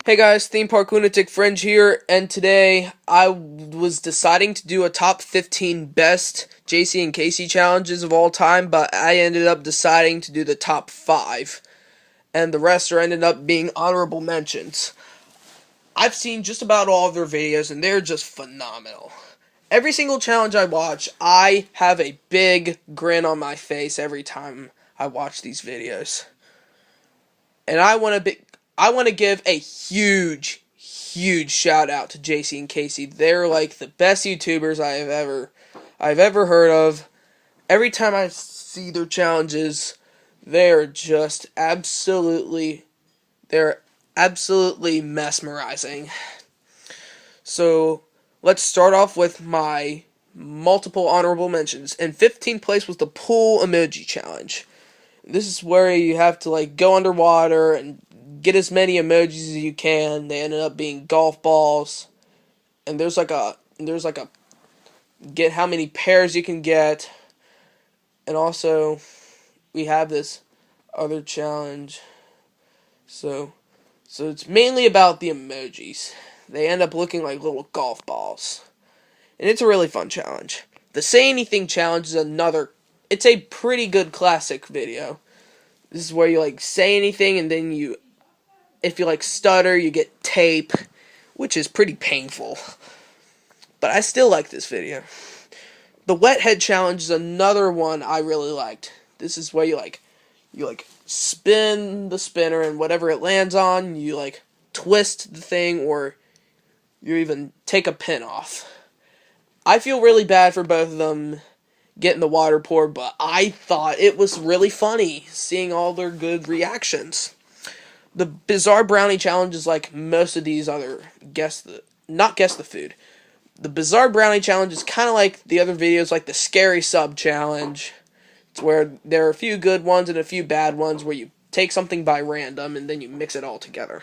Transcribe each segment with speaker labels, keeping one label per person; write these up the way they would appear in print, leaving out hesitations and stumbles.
Speaker 1: Hey guys, Park Lunatic Fringe here, and today I was deciding to do a top 15 best Jacy and Kacy challenges of all time, but I ended up deciding to do the top 5, and the rest are ended up being honorable mentions. I've seen just about all of their videos, and they're just phenomenal. Every single challenge I watch, I have a big grin on my face every time I watch these videos. And I want to give a huge shout out to Jacy and Kacy. They're like the best YouTubers I've ever heard of. Every time I see their challenges, they're just they're absolutely mesmerizing. So, let's start off with my multiple honorable mentions. In 15th place was the pool emoji challenge. This is where you have to like go underwater and get as many emojis as you can. They ended up being golf balls, and there's like a get how many pairs you can get, and also we have this other challenge. So so it's mainly about the emojis. They end up looking like little golf balls, and it's a really fun challenge. The Say Anything challenge is another. It's a pretty good classic video. This is where you like say anything and then if you like stutter, you get tape, which is pretty painful. But I still like this video. The wet head challenge is another one I really liked. This is where you like spin the spinner and whatever it lands on, you like twist the thing or you even take a pin off. I feel really bad for both of them getting the water poured, but I thought it was really funny seeing all their good reactions. The bizarre brownie challenge is like most of these other not guess the food. The bizarre brownie challenge is kind of like the other videos, like the scary sub challenge. It's where there are a few good ones and a few bad ones where you take something by random and then you mix it all together.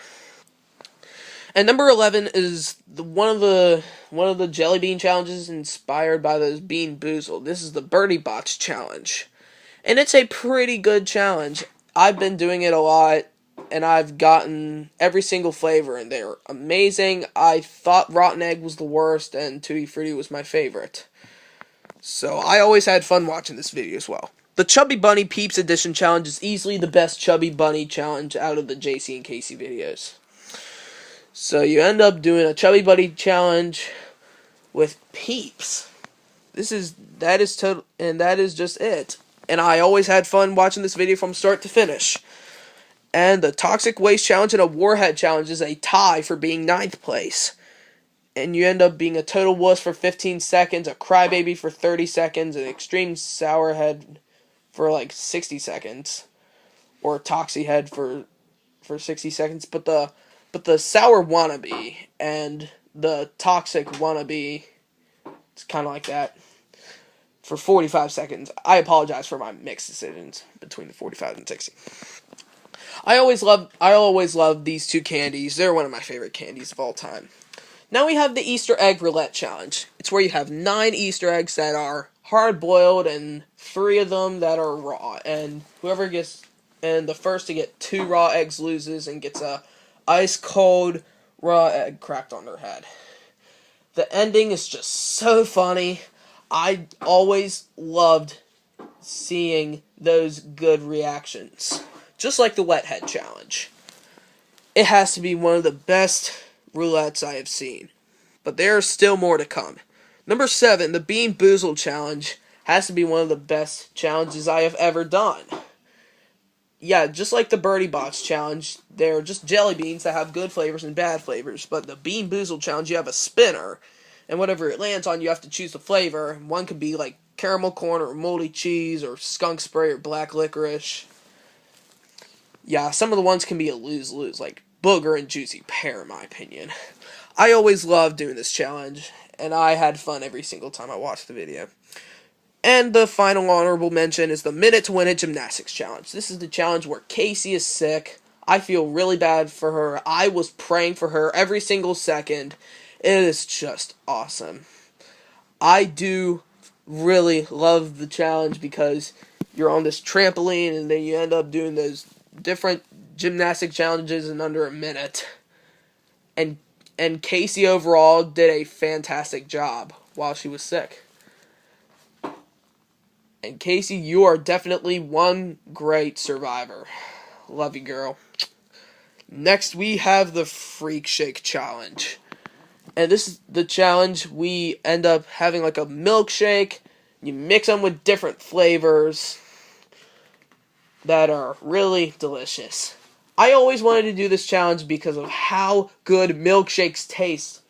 Speaker 1: And number 11 is one of the jelly bean challenges inspired by those Bean Boozled. This is the Birdie Box challenge, and it's a pretty good challenge. I've been doing it a lot, and I've gotten every single flavor, and they're amazing. I thought Rotten Egg was the worst, and Tutti Frutti was my favorite. So I always had fun watching this video as well. The Chubby Bunny Peeps Edition challenge is easily the best Chubby Bunny challenge out of the Jacy and Kacy videos. So you end up doing a Chubby Bunny challenge with Peeps. That is just it. And I always had fun watching this video from start to finish. And the Toxic Waste Challenge and a Warhead Challenge is a tie for being 9th place. And you end up being a total wuss for 15 seconds, a crybaby for 30 seconds, an extreme sourhead for like 60 seconds. Or a Toxie head for 60 seconds. But the sour wannabe and the toxic wannabe, it's kind of like that, for 45 seconds. I apologize for my mixed decisions between the 45 and 60. I always love these two candies. They're one of my favorite candies of all time. Now we have the Easter Egg Roulette Challenge. It's where you have 9 Easter eggs that are hard-boiled and 3 of them that are raw. And the first to get 2 raw eggs loses and gets a ice cold raw egg cracked on their head. The ending is just so funny. I always loved seeing those good reactions. Just like the wet head challenge. It has to be one of the best roulettes I have seen. But there is still more to come. Number 7, the Bean Boozled challenge has to be one of the best challenges I have ever done. Yeah, just like the Birdie Box challenge, they're just jelly beans that have good flavors and bad flavors. But the Bean Boozled challenge, you have a spinner, and whatever it lands on, you have to choose the flavor. One could be like caramel corn or moldy cheese or skunk spray or black licorice. Yeah, some of the ones can be a lose-lose, like booger and juicy pear, in my opinion. I always loved doing this challenge, and I had fun every single time I watched the video. And the final honorable mention is the Minute to Win It Gymnastics Challenge. This is the challenge where Kacy is sick. I feel really bad for her. I was praying for her every single second. It is just awesome. I do really love the challenge because you're on this trampoline and then you end up doing those different gymnastic challenges in under a minute. and Kacy overall did a fantastic job while she was sick. And Kacy, you are definitely one great survivor. Love you, girl. Next, we have the Freak Shake Challenge. And this is the challenge. We end up having like a milkshake. You mix them with different flavors that are really delicious. I always wanted to do this challenge because of how good milkshakes taste.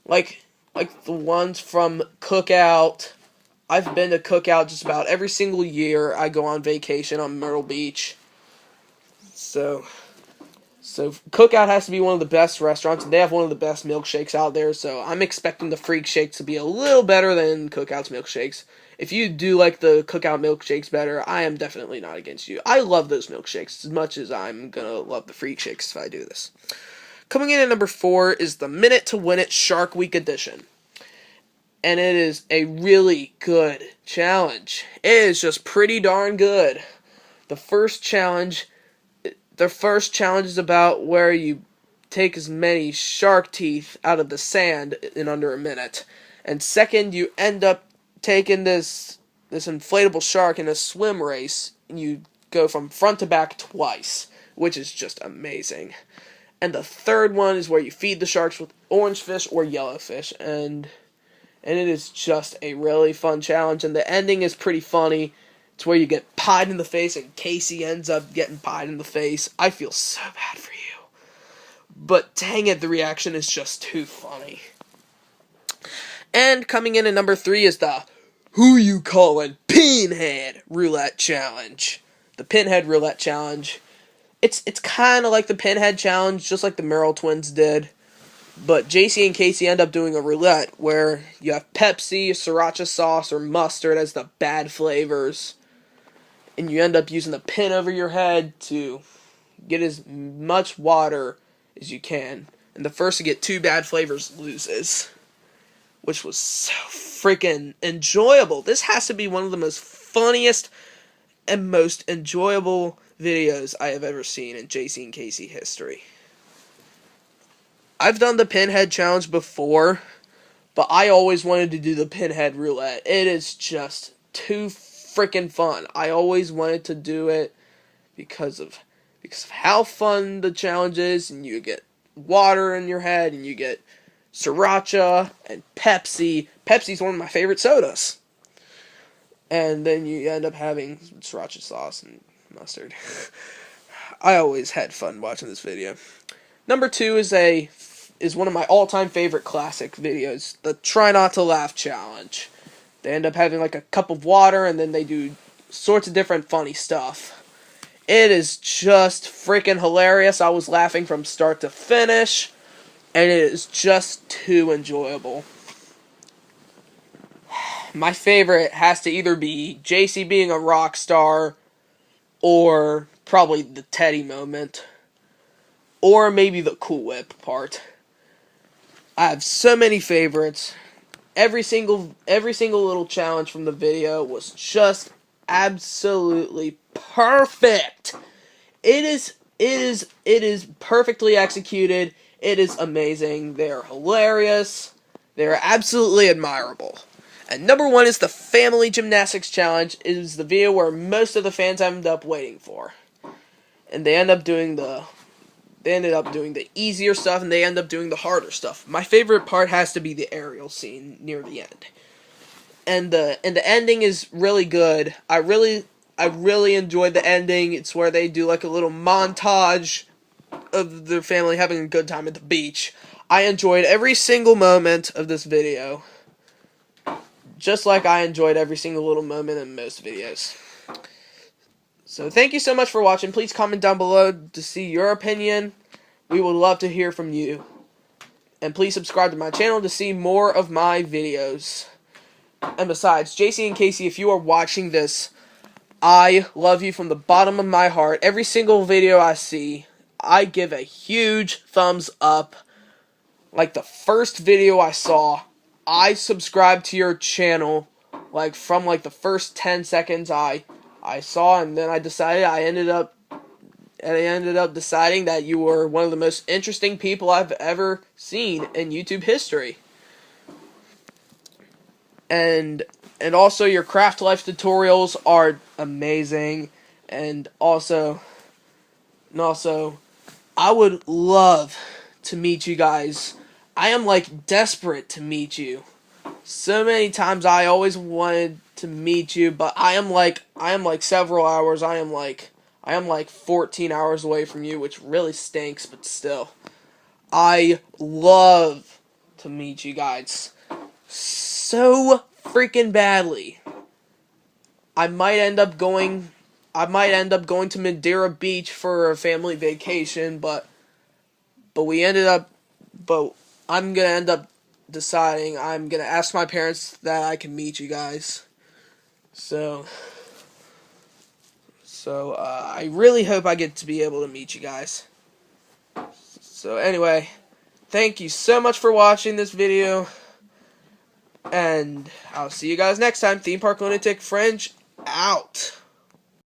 Speaker 1: Like the ones from Cookout. I've been to Cookout just about every single year I go on vacation on Myrtle Beach. So Cookout has to be one of the best restaurants, and they have one of the best milkshakes out there, so I'm expecting the Freak Shakes to be a little better than Cookout's milkshakes. If you do like the Cookout milkshakes better, I am definitely not against you. I love those milkshakes as much as I'm gonna love the Freak Shakes if I do this. Coming in at number 4 is the Minute to Win It Shark Week Edition. And it is a really good challenge. It is just pretty darn good. The first challenge is about where you take as many shark teeth out of the sand in under a minute. And second, you end up taking this inflatable shark in a swim race, and you go from front to back twice, which is just amazing. And the third one is where you feed the sharks with orange fish or yellow fish, and it is just a really fun challenge, and the ending is pretty funny. It's where you get pied in the face, and Kacy ends up getting pied in the face. I feel so bad for you. But dang it, the reaction is just too funny. And coming in at number 3 is the Who You Callin' Pinhead Roulette Challenge. The Pinhead Roulette Challenge. It's kind of like the Pinhead Challenge, just like the Merrill twins did. But Jacy and Kacy end up doing a roulette where you have Pepsi, sriracha sauce, or mustard as the bad flavors. And you end up using the pin over your head to get as much water as you can. And the first to get 2 bad flavors loses. Which was so freaking enjoyable. This has to be one of the most funniest and most enjoyable videos I have ever seen in Jacy and Kacy history. I've done the Pinhead Challenge before, but I always wanted to do the Pinhead Roulette. It is just too freaking fun. I always wanted to do it because of how fun the challenge is, and you get water in your head, and you get sriracha and Pepsi. Pepsi's one of my favorite sodas. And then you end up having sriracha sauce and mustard. I always had fun watching this video. Number 2 is one of my all-time favorite classic videos, the Try Not to Laugh Challenge. They end up having like a cup of water, and then they do sorts of different funny stuff. It is just freaking hilarious. I was laughing from start to finish, and it is just too enjoyable. My favorite has to either be Jacy being a rock star, or probably the Teddy moment, or maybe the Cool Whip part. I have so many favorites. Every single little challenge from the video was just absolutely perfect. It is perfectly executed. It is amazing. They are hilarious. They are absolutely admirable. And number 1 is the Family Gymnastics Challenge. It is the video where most of the fans end up waiting for. And they end up doing the easier stuff, and they end up doing the harder stuff. My favorite part has to be the aerial scene near the end. And the ending is really good. I really enjoyed the ending. It's where they do like a little montage of their family having a good time at the beach. I enjoyed every single moment of this video, just like I enjoyed every single little moment in most videos. So thank you so much for watching. Please comment down below to see your opinion. We would love to hear from you. And please subscribe to my channel to see more of my videos. And besides, Jacy and Kacy, if you are watching this, I love you from the bottom of my heart. Every single video I see, I give a huge thumbs up. Like the first video I saw, I subscribed to your channel. Like from like the first 10 seconds I saw, and then I decided I ended up and I ended up deciding that you were one of the most interesting people I've ever seen in YouTube history. And also your craft life tutorials are amazing, and also I would love to meet you guys. I am like desperate to meet you. So many times I always wanted to meet you, but I am like several hours. I am like 14 hours away from you, which really stinks, but still. I love to meet you guys so freaking badly. I might end up going to Madeira Beach for a family vacation, but I'm going to end up deciding I'm going to ask my parents that I can meet you guys. So I really hope I get to be able to meet you guys. So anyway, thank you so much for watching this video, and I'll see you guys next time. Theme Park Lunatic Fringe out.